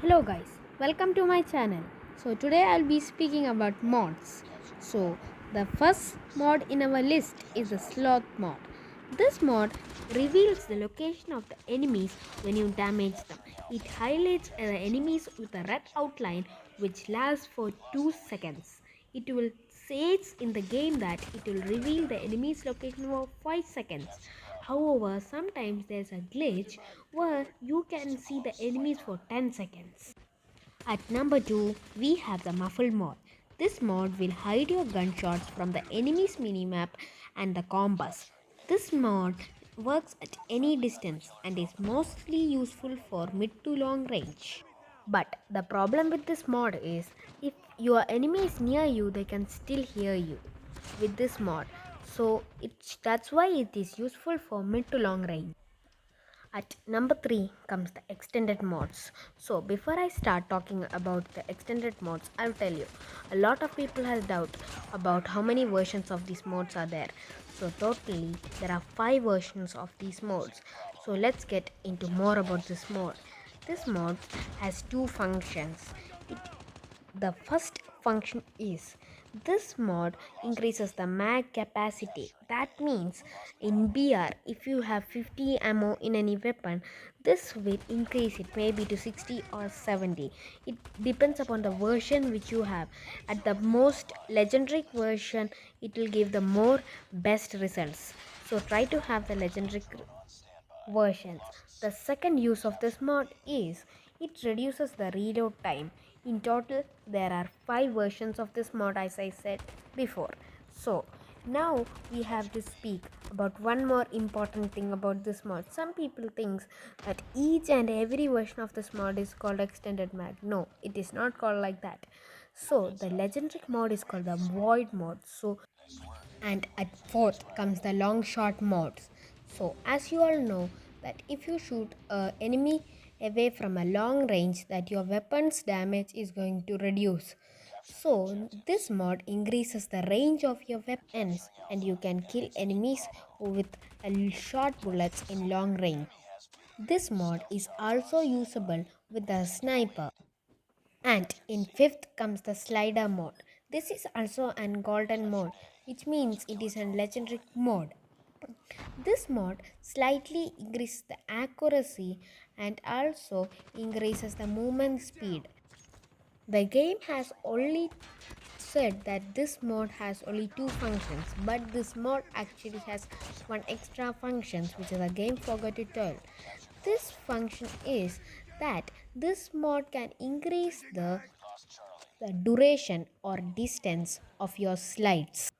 Hello guys, welcome to my channel. So today I'll be speaking about mods. So the first mod in our list is the sloth mod. This mod reveals the location of the enemies when you damage them. It highlights the enemies with a red outline which lasts for 2 seconds. It will says in the game that it will reveal the enemy's location for 5 seconds. However, sometimes there's a glitch where you can see the enemies for 10 seconds. At number 2, we have the muffle mod. This mod will hide your gunshots from the enemy's minimap and the compass. This mod works at any distance and is mostly useful for mid to long range. But the problem with this mod is if your enemy is near you, they can still hear you with this mod. So that's why it is useful for mid to long range. At number 3 comes the extended mods. So before I start talking about the extended mods, I'll tell you a lot of people have doubt about how many versions of these mods are there. So totally there are 5 versions of these mods. So let's get into more about this mod. This mod has two functions. It the first function is this mod increases the mag capacity. That means in BR, if you have 50 ammo in any weapon, this will increase it maybe to 60 or 70. It depends upon the version which you have. At the most legendary version, it will give the more best results. So try to have the legendary versions. The second use of this mod is it reduces the reload time. In total, there are 5 versions of this mod as I said before. So, now we have to speak about one more important thing about this mod. Some people think that each and every version of this mod is called extended mag. No, it is not called like that. So, the legendary mod is called the void mod. And at fourth comes the long shot mods. So as you all know that if you shoot a enemy away from a long range, that your weapon's damage is going to reduce. So this mod increases the range of your weapons and you can kill enemies with short bullets in long range. This mod is also usable with the sniper. And in fifth comes the slider mode. This is also an golden mode, which means it is a legendary mode. This mode slightly increases the accuracy and also increases the movement speed. The game has only said that this mode has only two functions, but this mode actually has one extra function which the game forgot to tell. This function is that this mode can increase the duration or distance of your slides.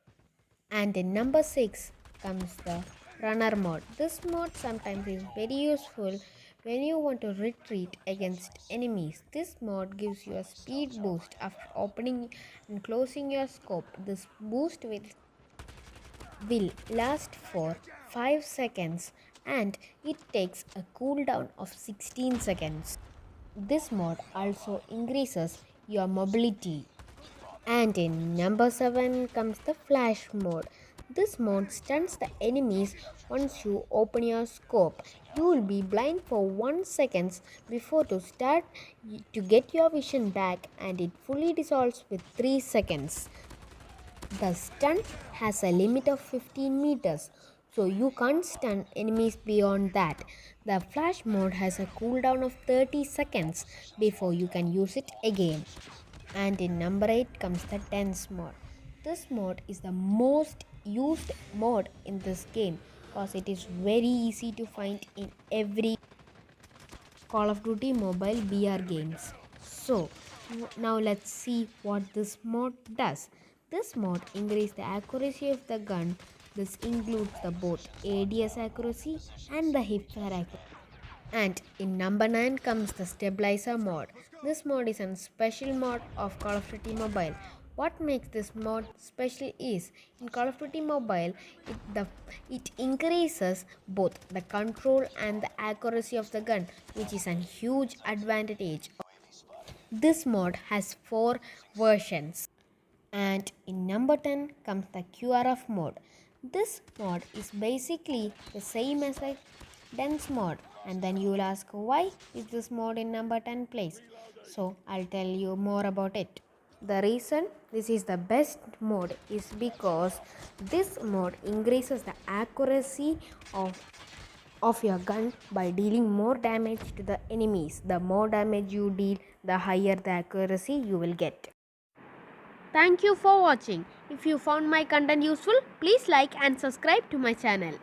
And in number 6 comes the runner mode. This mode sometimes is very useful when you want to retreat against enemies. This mode gives you a speed boost after opening and closing your scope. This boost will last for 5 seconds and it takes a cooldown of 16 seconds. This mode also increases your mobility. And in number 7 comes the flash mode. This mode stuns the enemies once you open your scope. You will be blind for 1 second before to start to get your vision back and it fully dissolves with 3 seconds. The stun has a limit of 15 meters, so you can't stun enemies beyond that. The flash mode has a cooldown of 30 seconds before you can use it again. And in number 8 comes the tense mode. This mode is the most used mode in this game because it is very easy to find in every Call of Duty mobile BR games. So now let's see what this mode does. This mode increases the accuracy of the gun. This includes the both ADS accuracy and the hipfire accuracy. And in number 9 comes the stabilizer mode. This mode is a special mode of Call of Duty Mobile. What makes this mode special is in Call of Duty Mobile, it increases both the control and the accuracy of the gun, which is a huge advantage. This mode has 4 versions. And in number 10 comes the QRF mode. This mode is basically the same as a dense mode And then you will ask, why is this mod in number 10 place? So I'll tell you more about it. The reason this is the best mode is because this mode increases the accuracy of your gun by dealing more damage to the enemies. The more damage you deal, the higher the accuracy you will get. Thank you for watching. If you found my content useful, please like and subscribe to my channel.